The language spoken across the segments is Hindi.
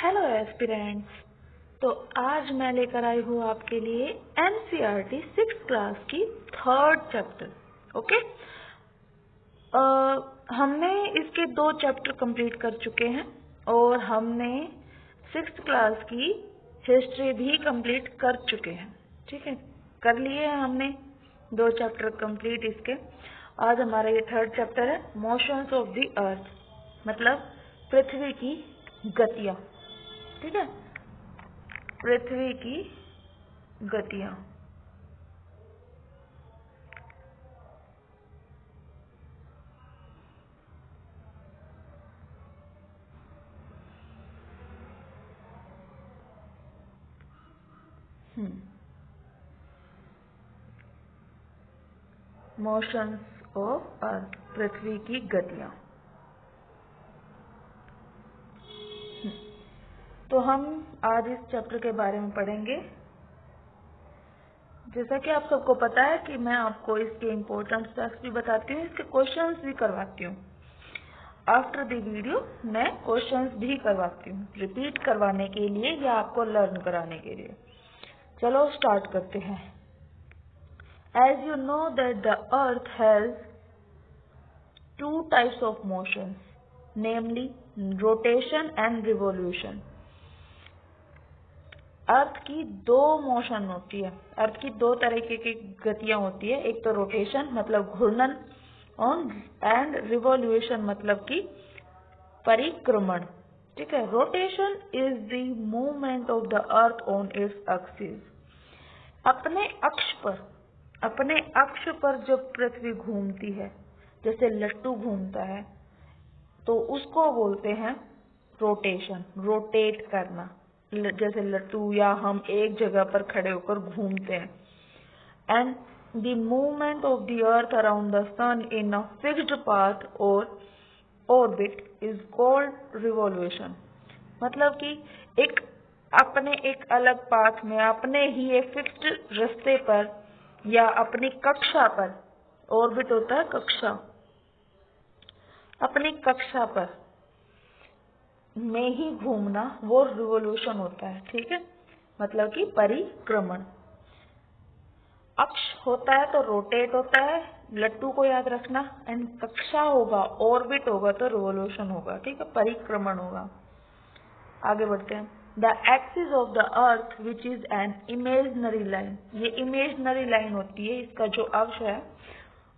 Hello aspirants. तो आज मैं लेकर आई हूँ आपके लिए एनसीईआरटी 6th क्लास की 3rd चैप्टर। ओके, हमने इसके 2 चैप्टर कंप्लीट कर चुके हैं और हमने 6th क्लास की हिस्ट्री भी कंप्लीट कर चुके हैं। ठीक है, कर लिए हैं हमने 2 चैप्टर कंप्लीट इसके। आज हमारा ये 3rd चैप्टर है, मोशंस ऑफ द अर्थ, मतलब पृथ्वी की गतियाँ। ठीक है, पृथ्वी की गतियाँ। मोशंस ऑफ अर्थ, पृथ्वी की गतियाँ। तो हम आज इस चैप्टर के बारे में पढ़ेंगे। जैसा कि आप सबको पता है कि मैं आपको इसके इम्पोर्टेंट फैक्ट्स भी बताती हूँ, इसके क्वेश्चंस भी करवाती हूँ। आफ्टर द वीडियो मैं क्वेश्चंस भी करवाती हूँ, रिपीट करवाने के लिए या आपको लर्न कराने के लिए। चलो स्टार्ट करते हैं। As you know that the earth has 2 types of motions, namely rotation and revolution. अर्थ की 2 मोशन होती है, अर्थ की 2 तरीके की गतियां होती है। एक तो रोटेशन मतलब घूर्णन एंड रिवोल्यूशन मतलब कि परिक्रमण। ठीक है, rotation is the movement of the earth on its axis. अपने अक्ष पर जब पृथ्वी घूमती है, जैसे लट्टू घूमता है, तो उसको बोलते हैं रोटेशन, रोटेट करना। जैसे लट्टू या हम एक जगह पर खड़े होकर घूमते हैं। And the movement of the earth around the sun in a fixed path और ऑर्बिट इज कॉल्ड रिवोल्यूशन। मतलब कि अपने एक अलग पाथ में, अपने ही एक फिक्स्ड रास्ते पर या अपनी कक्षा पर, ऑर्बिट होता है कक्षा, अपनी कक्षा पर में ही घूमना, वो रिवोल्यूशन होता है। ठीक है, मतलब कि परिक्रमण। अक्ष होता है तो रोटेट होता है, लट्टू को याद रखना। एंड कक्षा होगा, ऑर्बिट होगा तो रिवोल्यूशन होगा। ठीक है, परिक्रमण होगा। आगे बढ़ते हैं। The axis of the earth which is an imaginary line, ये इमेजनरी लाइन होती है, इसका जो अक्ष है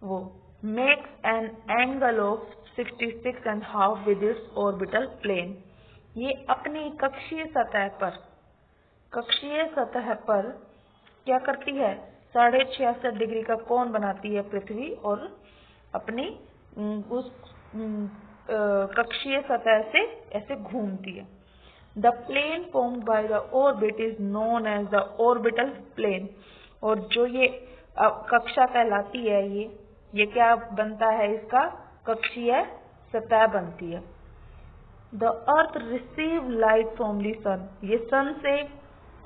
वो makes an angle of 66.5 with its orbital plane. ये अपनी कक्षीय सतह पर क्या करती है? 66.5 डिग्री का कोण बनाती है पृथ्वी और अपनी उस कक्षीय सतह से ऐसे घूमती है। The plane formed by the orbit is known as the orbital plane. और जो ये कक्षा कहलाती है, ये क्या बनता है? इसका कक्षीय सतह बनती है। The earth receive light from the sun, ये सन से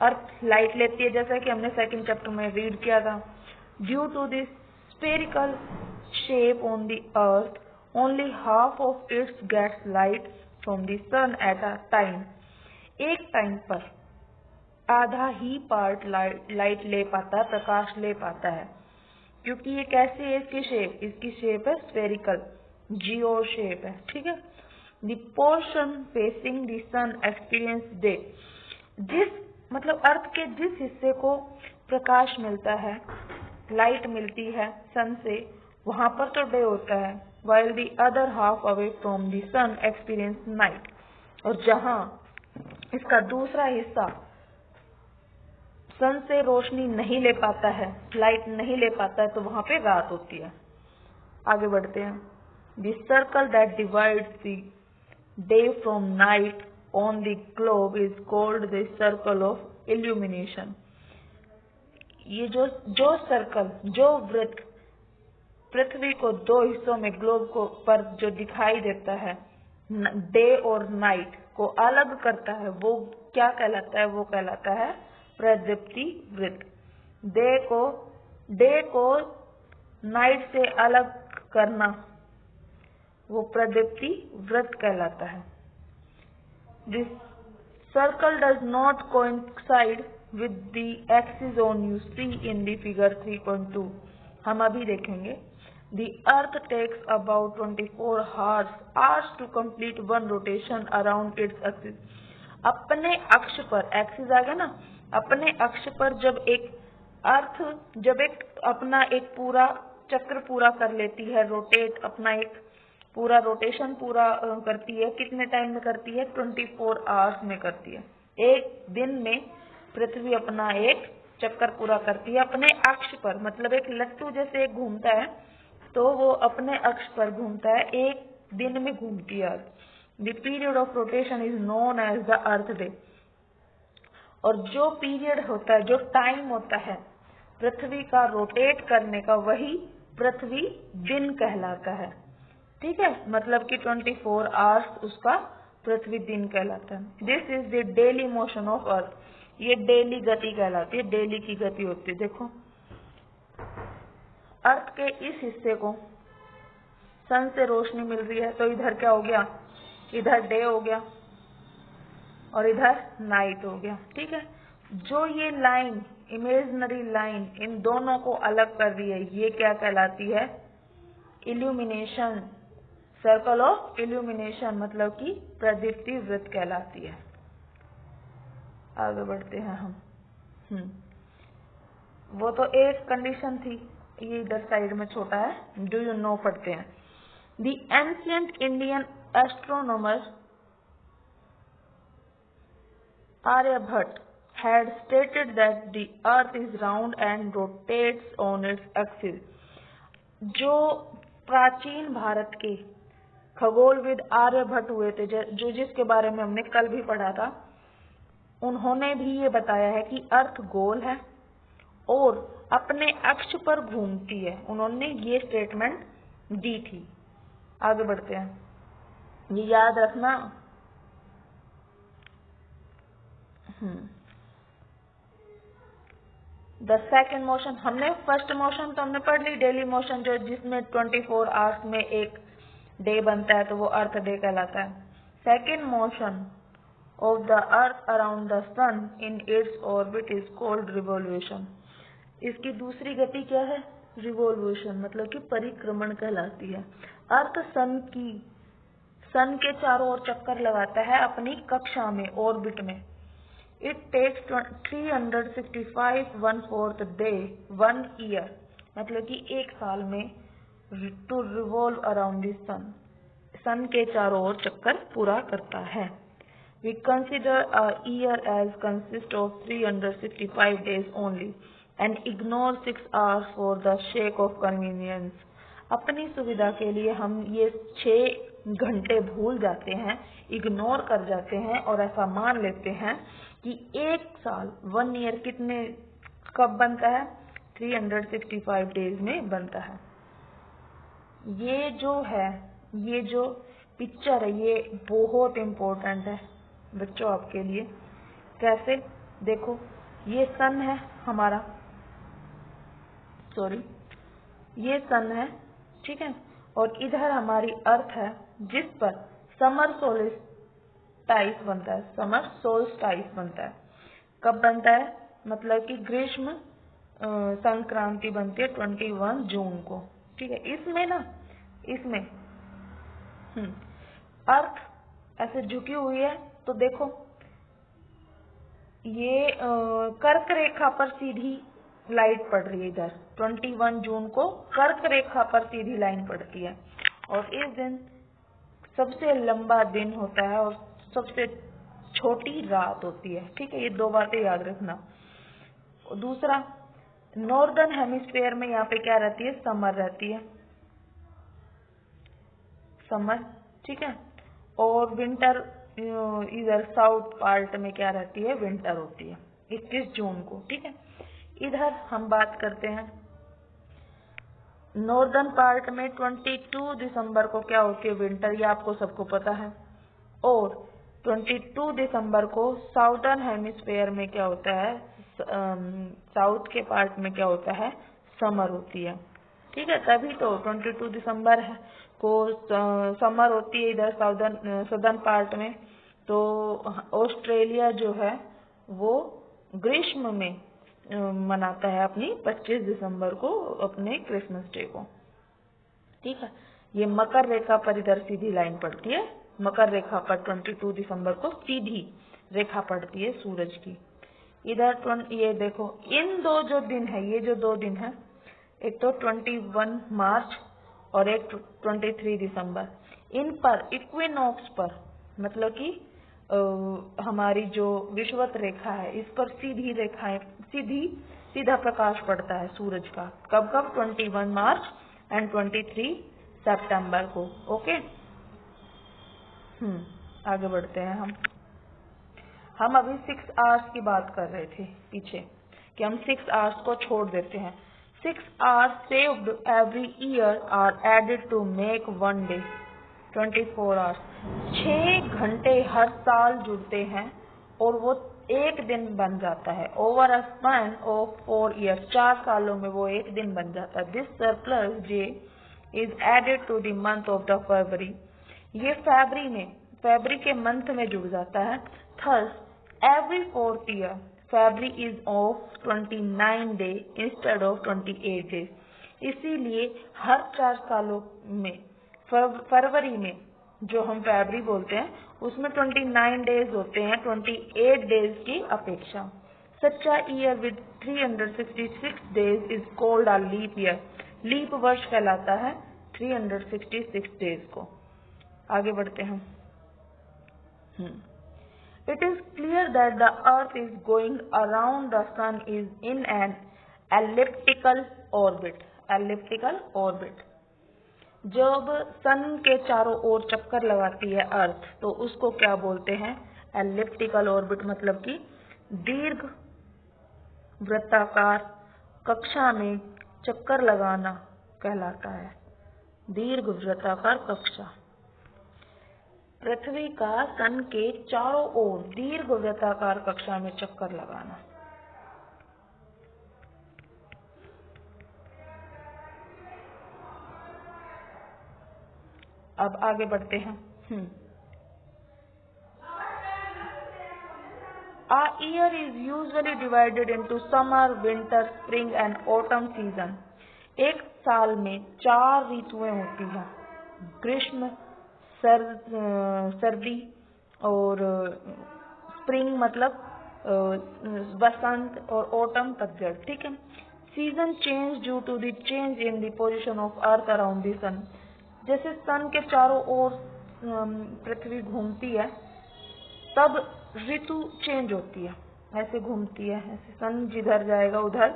अर्थ लाइट लेती है, जैसा कि हमने 2nd चैप्टर में रीड किया था। Due to this spherical shape on the earth, only half of its gets light from the sun at a time. एक टाइम पर आधा ही पार्ट लाइट ले पाता है, प्रकाश ले पाता है। क्योंकि ये कैसी है इसकी शेप है स्फेरिकल, जियो शेप है। ठीक है, the portion facing the sun experience day, मतलब अर्थ के जिस हिस्से को प्रकाश मिलता है, लाइट मिलती है सन से, वहां पर तो डे होता है। while the other half away from the sun experience night, और जहां इसका दूसरा हिस्सा सन से रोशनी नहीं ले पाता है, लाइट नहीं ले पाता है, तो वहां पे रात होती है। आगे बढ़ते हैं। The circle that divides the day from night on the globe is called the circle of illumination. ये जो सर्कल, जो वृत्त पृथ्वी को 2 हिस्सों में ग्लोब को पर जो दिखाई देता है, डे और नाइट को अलग करता है, वो क्या कहलाता है? वो कहलाता है प्रदीप्ति वृत्त। डे को नाइट से अलग करना वो प्रदीप्ति वृत्त कहलाता है। This circle does not coincide with the axis on you see in the figure 3.2. हम अभी देखेंगे. The earth takes about 24 hours to complete one rotation around its axis. अपने अक्ष पर, एक्सिस आ गया ना, अपने अक्ष पर जब एक अपना एक पूरा चक्र पूरा कर लेती है, रोटेट, अपना एक पूरा रोटेशन पूरा करती है, कितने टाइम में करती है? 24 आवर्स में करती है. एक दिन में पृथ्वी अपना एक चक्कर पूरा करती है अपने अक्ष पर, मतलब एक लट्टू जैसे एक घूमता है तो वो अपने अक्ष पर घूमता है, एक दिन में घूमती है. The period of rotation is known as the earth day. और जो पीरियड होता है, जो टाइम होता है पृथ्वी का रोटेट करने का, वही पृथ्वी दिन कहलाता है. ठीक है, मतलब कि 24 आवर्स उसका पृथ्वी दिन कहलाता है. This is the daily motion of earth. ये डेली गति कहलाती है, डेली की गति होती है. देखो, अर्थ के इस हिस्से को सन से रोशनी मिल रही है तो इधर क्या हो गया? इधर डे हो गया और इधर नाइट हो गया. ठीक है, जो ये लाइन, इमेजिनरी लाइन इन दोनों को अलग कर रही है, ये क्या कहलाती है? इल्यूमिनेशन. सर्कल ऑफ इल्यूमिनेशन, मतलब कि प्रदीप्ति वृत्त कहलाती है. आगे बढ़ते हैं हम. वो तो एक कंडीशन थी, ये इधर साइड में छोटा है. डू यू नो पढ़ते हैं. The ancient Indian astronomer Aryabhata had stated that the earth is round and rotates on its axis. जो प्राचीन भारत के खगोलविद आर्यभट्ट हुए थे, जो जिसके बारे में हमने कल भी पढ़ा था, उन्होंने भी ये बताया है कि अर्थ गोल है और अपने अक्ष पर घूमती है. उन्होंने ये स्टेटमेंट दी थी. आगे बढ़ते हैं, ये याद रखना. द सेकेंड मोशन, हमने फर्स्ट मोशन तो हमने पढ़ ली, डेली मोशन, जो जिसमें 24 आवर्स में एक डे बनता है तो वो अर्थ डे कहलाता है. Second motion of the earth around the sun in its orbit is called revolution. इसकी दूसरी गति क्या है? रिवोल्यूशन, मतलब कि परिक्रमण कहलाती है. अर्थ सन के चारों ओर चक्कर लगाता है अपनी कक्षा में, ऑर्बिट में. इट टेक्स 365 1/4 डे 1 ईयर, मतलब कि एक साल में टू रिवॉल्व अराउंड द सन. सन के चारों ओर चक्कर पूरा करता है. We consider a year as consist of 365 days only and ignore 6 hours for the sake of convenience. अपनी सुविधा के लिए हम ये 6 घंटे भूल जाते हैं, इग्नोर कर जाते हैं और ऐसा मान लेते हैं कि एक साल 1 ईयर कब बनता है? 365 डेज में बनता है. ये जो पिक्चर है ये बहुत इम्पोर्टेंट है बच्चों आपके लिए. कैसे? देखो, ये सन है हमारा, ये सन है, ठीक है, और इधर हमारी अर्थ है जिस पर समर सोल्स्टाइस बनता है. समर सोल्स्टाइस बनता है. कब बनता है? मतलब कि ग्रीष्म संक्रांति बनती है 21 जून को. ठीक है, इसमें अर्थ ऐसे झुकी हुई है तो देखो ये कर्क रेखा पर सीधी लाइट पड़ रही है. इधर 21 जून को कर्क रेखा पर सीधी लाइन पड़ती है और इस दिन सबसे लंबा दिन होता है और सबसे छोटी रात होती है. ठीक है, ये 2 बातें याद रखना. और दूसरा, नॉर्दर्न हेमिस्फीयर में यहाँ पे क्या रहती है? समर रहती है, समर. ठीक है, और विंटर इधर साउथ पार्ट में क्या रहती है? विंटर होती है 21 जून को. ठीक है, इधर हम बात करते हैं नॉर्दर्न पार्ट में 22 दिसंबर को क्या होती है? विंटर. ये आपको सबको पता है. और 22 दिसंबर को साउदर्न हेमिस्फीयर में क्या होता है? साउथ के पार्ट में क्या होता है? समर होती है. ठीक है, तभी तो 22 दिसंबर को समर होती है इधर सदर्न पार्ट में. तो ऑस्ट्रेलिया जो है वो ग्रीष्म में मनाता है अपनी 25 दिसंबर को अपने क्रिसमस डे को। ठीक है, ये मकर रेखा पर इधर सीधी लाइन पड़ती है, मकर रेखा पर 22 दिसंबर को सीधी रेखा पड़ती है सूरज की। इधर ये देखो, इन दो जो दिन है, ये जो 2 दिन है, एक तो 21 मार्च और एक 23 दिसंबर, इन पर इक्विनॉक्स पर, मतलब कि हमारी जो विषुवत रेखा है इस पर सीधी रेखाएं, सीधा प्रकाश पड़ता है सूरज का। कब कब? 21 मार्च एंड 23 सितंबर को। ओके, आगे बढ़ते हैं हम अभी 6 आवर्स की बात कर रहे थे पीछे, कि हम 6 आवर्स को छोड़ देते हैं। 6 hours saved every year are added to make one day 24 hours। 6 घंटे हर साल जुड़ते हैं और वो एक दिन बन जाता है। Over a span of 4 years, 4 सालों में वो एक दिन बन जाता है। This surplus day is added to the month of the February. ये फरवरी के मंथ में जुड़ जाता है। Thus every 4th year February is of 29 day instead of 28 days. इसीलिए हर 4 सालों में फरवरी में, जो हम फरवरी बोलते हैं, उसमें 29 डेज होते हैं 28 डेज की अपेक्षा। Such a year with 366 days is called a leap year. Leap वर्ष कहलाता है 366 डेज को। आगे बढ़ते हैं। It is clear that the earth is going around the sun is in an elliptical orbit। elliptical orbit, जब सन के चारों ओर चक्कर लगाती है अर्थ, तो उसको क्या बोलते हैं? एलिप्टिकल ऑर्बिट, मतलब कि दीर्घ वृत्ताकार कक्षा में चक्कर लगाना कहलाता है। दीर्घ वृत्ताकार कक्षा, पृथ्वी का सन के चारों ओर दीर्घ वृत्ताकार कक्षा में चक्कर लगाना। अब आगे बढ़ते हैं। A year is usually divided into summer, winter, spring and autumn season। एक साल में 4 ऋतुएं होती हैं, ग्रीष्म, सर्दी और स्प्रिंग मतलब वसंत और ऑटम पतझड़। ठीक है। Season change due to the change in the position of earth around the sun. जैसे सन के चारों ओर पृथ्वी घूमती है, तब ऋतु चेंज होती है, ऐसे घूमती है, ऐसे सन जिधर जाएगा उधर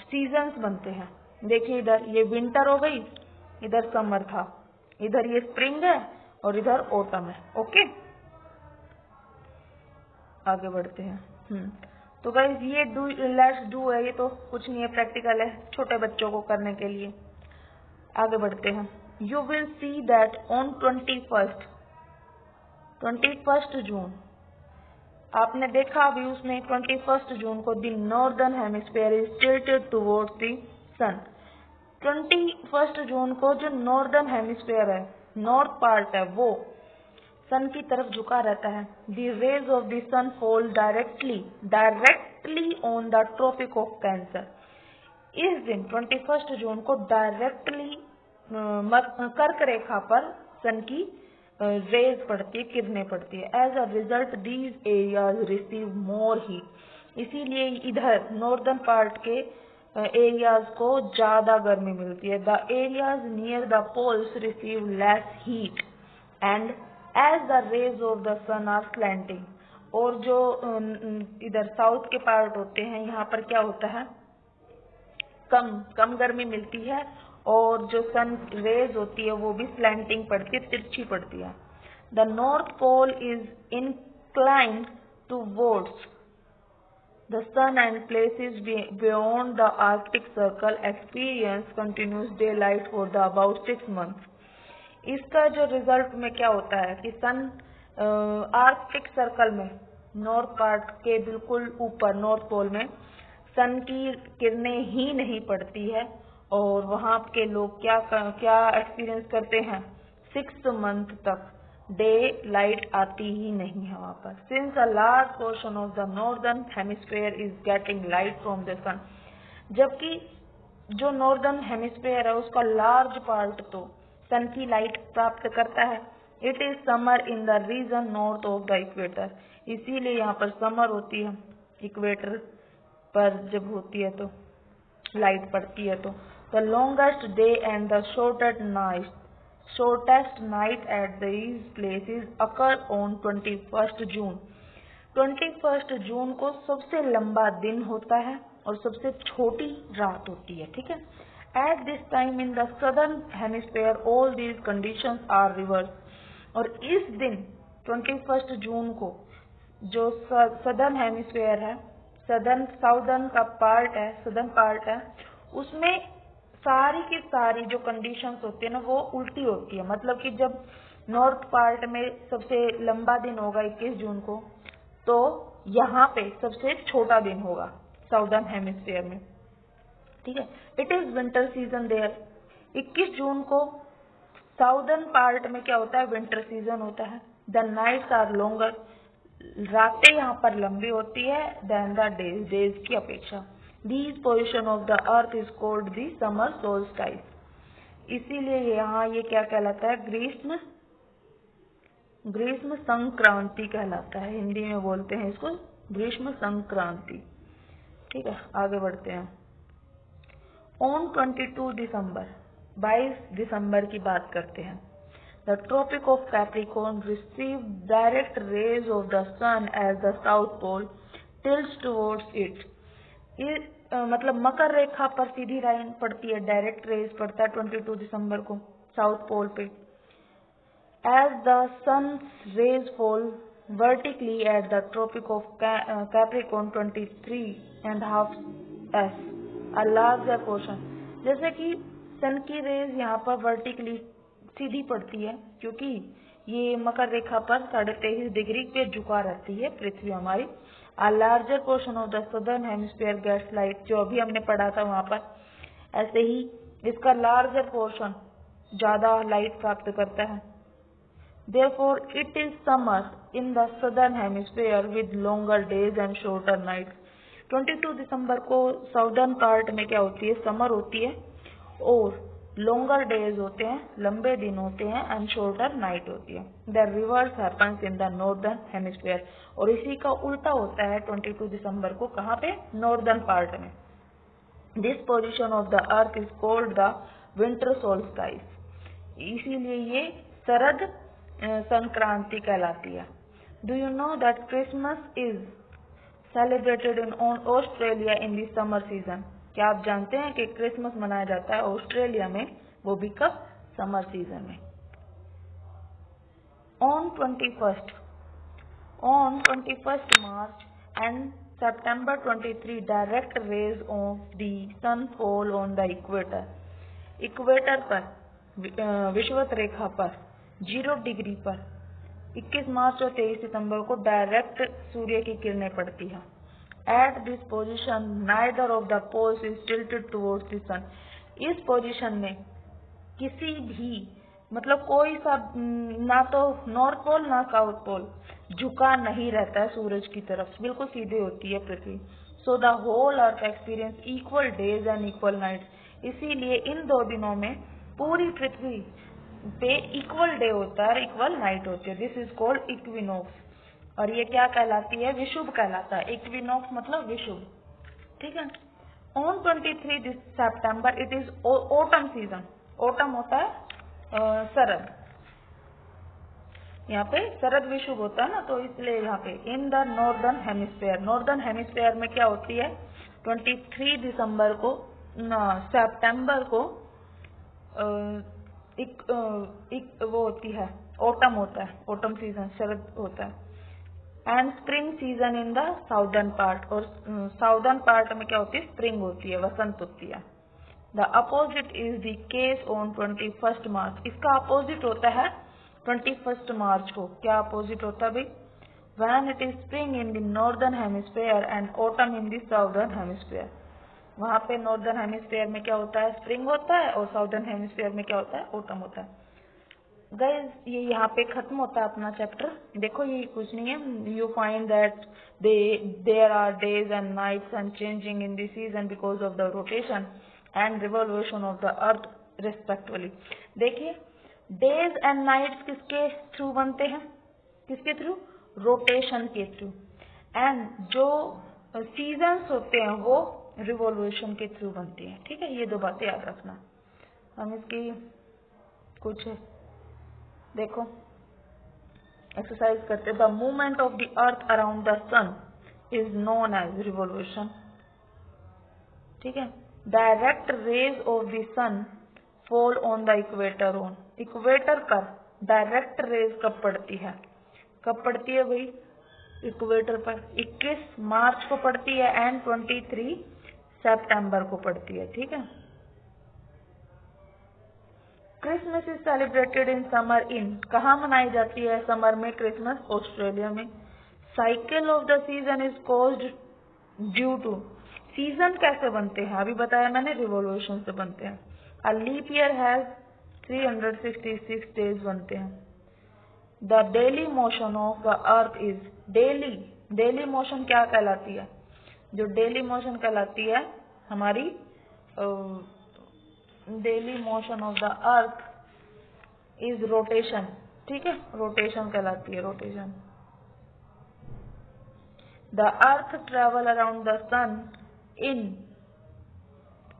सीजन्स बनते हैं। देखिए इधर ये विंटर हो गई, इधर समर था, इधर ये स्प्रिंग है और इधर ऑटम है। ओके, आगे बढ़ते हैं। तो गाइस ये लेट्स डू है, ये तो कुछ नहीं है, प्रैक्टिकल है छोटे बच्चों को करने के लिए। आगे बढ़ते हैं। You will see that on 21 June, आपने देखा अभी उसमें 21 जून को the northern hemisphere is tilted towards the sun. 21 जून को जो नॉर्दर्न हेमिस्फीयर है, नॉर्थ पार्ट है, वो सन की तरफ झुका रहता है। The rays of the sun fall directly on the tropic of cancer. इस दिन 21 जून को डायरेक्टली कर्क रेखा पर सन की रेज पड़ती है, किरणें पड़ती है। As a result these areas receive more heat. इसीलिए इधर नॉर्दर्न पार्ट के एरियाज को ज्यादा गर्मी मिलती है। The areas near the poles receive less heat and as the rays of the sun are slanting. और जो इधर साउथ के पार्ट होते हैं, यहाँ पर क्या होता है, कम गर्मी मिलती है और जो सन रेज होती है वो भी स्लैंटिंग पड़ती है, तिरछी पड़ती है। The north pole is inclined towards the sun and places beyond the Arctic Circle experience continuous daylight for the about 6 months। इसका जो रिजल्ट में क्या होता है कि सन आर्कटिक सर्कल में, नॉर्थ पार्ट के बिल्कुल ऊपर नॉर्थ पोल में सन की किरणें ही नहीं पड़ती है और वहाँ के लोग क्या एक्सपीरियंस करते हैं, 6 मंथ तक डे लाइट आती ही नहीं है वहां पर। Since a large portion of the northern hemisphere is getting light from the sun, जबकि जो नॉर्दर्न हेमिस्फेयर है उसका लार्ज पार्ट तो सन की लाइट प्राप्त करता है। It is summer in the region north of the equator, इसीलिए यहाँ पर समर होती है इक्वेटर पर जब होती है तो लाइट पड़ती है तो। The longest day and the shortest night at these places occur on 21st June। 21st जून को सबसे लंबा दिन होता है और सबसे छोटी रात होती है, ठीक है। At this time in the southern hemisphere all these conditions are reversed, और इस दिन 21st जून को जो सदर्न हेमिस्फेयर है, साउदर्न का पार्ट है, सदर्न पार्ट है, उसमें सारी की सारी जो कंडीशंस होती है ना वो उल्टी होती है। मतलब कि जब नॉर्थ पार्ट में सबसे लंबा दिन होगा 21 जून को, तो यहाँ पे सबसे छोटा दिन होगा साउदर्न हेमिस्फीयर में, ठीक है। It is winter season there. 21 जून को साउदर्न पार्ट में क्या होता है, विंटर सीजन होता है। द नाइट्स आर लॉन्गर, रातें यहाँ पर लंबी होती है देन द डेज, डेज की अपेक्षा। These position of the earth is called the summer solstice, इसीलिए यहाँ ये क्या कहलाता है, ग्रीष्म संक्रांति कहलाता है। हिंदी में बोलते हैं इसको ग्रीष्म संक्रांति, ठीक है। आगे बढ़ते हैं। ऑन 22 दिसंबर, 22 दिसंबर की बात करते हैं। The Tropic of Capricorn receives direct rays of the sun as the south pole tilts towards it। ये मतलब मकर रेखा पर सीधी लाइन पड़ती है, डायरेक्ट रेज पड़ता है 22 दिसंबर को साउथ पोल पे। As the sun's rays fall vertically at the tropic of Capricorn 23.5 s, a larger portion. जैसे कि सन की रेज यहाँ पर वर्टिकली सीधी पड़ती है क्योंकि ये मकर रेखा पर 23.5 डिग्री पे झुका रहती है पृथ्वी हमारी। A larger portion of the southern hemisphere gets light, जो अभी हमने पढ़ा था वहां पर, ऐसे ही इसका लार्जर पोर्शन ज्यादा लाइट प्राप्त करता है। Therefore, it is summer in the southern hemisphere with longer days and shorter nights। 22 दिसंबर को साउदर्न पार्ट में क्या होती है, समर होती है और लॉन्गर डेज होते हैं, लंबे दिन होते हैं, एंड शॉर्टर नाइट होती है। The reverse happens in the northern hemisphere, और इसी का उल्टा होता है 22 दिसंबर को, कहाँ पे, नॉर्दर्न पार्ट में। This position of the earth is called the winter solstice, इसीलिए ये शरद संक्रांति कहलाती है। Do you know that Christmas is celebrated in Australia in the summer season. क्या आप जानते हैं कि क्रिसमस मनाया जाता है ऑस्ट्रेलिया में, वो भी कब, समर सीजन में। On 21st March and September 23 direct rays of the sun fall on the equator. Equator पर, विषुवत रेखा पर 0 डिग्री पर 21 मार्च और 23 सितंबर को डायरेक्ट सूर्य की किरणें पड़ती है। At this position, neither of the poles is tilted towards the sun। इस पोजीशन में किसी भी, मतलब कोई सा, ना तो नॉर्थ पोल ना साउथ पोल झुका नहीं रहता है सूरज की तरफ, बिल्कुल सीधे होती है पृथ्वी। So the whole earth experience equal days and equal nights, इसीलिए इन दो दिनों में पूरी पृथ्वी पे इक्वल डे होता है, इक्वल नाइट होती है। दिस इज कॉल्ड इक्विनोक्स, और ये क्या कहलाती है, विषुव कहलाता है। इक्विनोक्स मतलब विषुव, ठीक है। On 23 September it is autumn season, autumn होता है शरद, यहाँ पे शरद विषुव होता है ना, तो इसलिए यहाँ पे in the northern hemisphere, northern hemisphere में क्या होती है, 23 दिसंबर को, सितंबर को वो होती है, ऑटम होता है, ऑटम सीजन शरद होता है। And spring season in the southern part, और साउदर्न पार्ट में क्या होती है, स्प्रिंग होती है, वसंत होती है। The opposite is the case on 21st मार्च, इसका अपोजिट होता है 21st मार्च को। क्या अपोजिट होता है भाई, when it is spring in the northern hemisphere and autumn in the southern hemisphere. वहां पे नॉर्दर्न हेमिस्फीयर में क्या होता है, स्प्रिंग होता है, और साउदर्न हेमिस्फीयर में क्या होता है, ऑटम होता है। गाइस ये यहाँ पे खत्म होता है अपना चैप्टर। देखो ये कुछ नहीं है, you find that there are days and nights and changing in the season because of the rotation and revolution of the earth respectively. देखिए डेज एंड नाइट्स किसके थ्रू बनते हैं, किसके थ्रू, रोटेशन के थ्रू, एंड जो सीजन्स होते हैं वो रिवॉल्यूशन के थ्रू बनते हैं। ठीक है, ये दो बातें याद रखना। हम इसकी कुछ देखो एक्सरसाइज करते। The movement of the earth around the sun is known as revolution. ठीक है, direct rays of the sun fall on the equator. On equator पर डायरेक्ट रेज कब पड़ती है, कब पड़ती है भाई, इक्वेटर पर 21 मार्च को पड़ती है एंड 23 सितंबर को पड़ती है। ठीक है, Christmas is celebrated in summer. इन कहाँ मनाई जाती है समर में क्रिसमस, ऑस्ट्रेलिया में। Cycle of the season is caused due to, सीजन कैसे बनते हैं अभी बताया मैंने, रिवॉल्यूशन से बनते हैं। A leap year has 366 days बनते हैं। The daily motion of the earth is, daily motion क्या कहलाती है, जो डेली मोशन कहलाती है हमारी daily motion of the earth is rotation. ठीक है, रोटेशन कहलाती है, rotation. The earth travel around the sun in,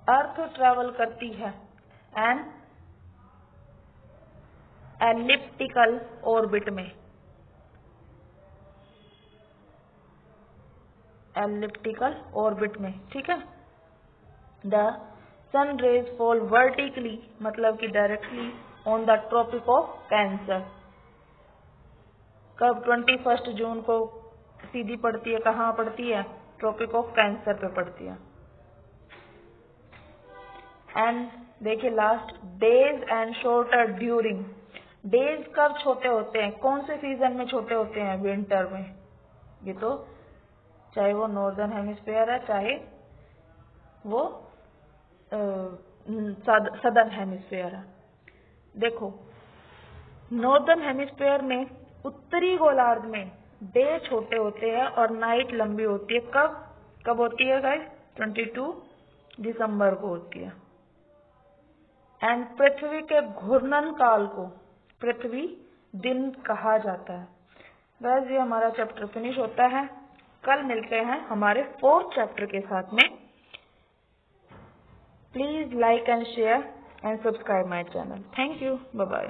earth travel करती है एंड एलिप्टिकल ऑर्बिट में, एलिप्टिकल ऑर्बिट में। ठीक है, the sun rays fall vertically, मतलब कि directly on the tropic of cancer. कब, 21 जून को सीधी पड़ती है, कहाँ पड़ती है, ट्रॉपिक ऑफ कैंसर पे पड़ती है। एंड देखिए last, days and shorter during, days कब छोटे होते हैं, कौन से सीजन में छोटे होते हैं, विंटर में। ये तो चाहे वो नॉर्दर्न हेमिस्फीयर है चाहे वो सदर्न हेमिस्फीयर है। देखो नॉर्दर्न हेमिस्फीयर में, उत्तरी गोलार्ध में डे छोटे होते हैं और नाइट लंबी होती है। कब कब होती है गाइस, 22 दिसंबर को होती है। एंड पृथ्वी के घूर्णन काल को पृथ्वी दिन कहा जाता है। बस ये हमारा चैप्टर फिनिश होता है। कल मिलते हैं हमारे 4th चैप्टर के साथ में। Please like and share and subscribe my channel. Thank you, bye bye.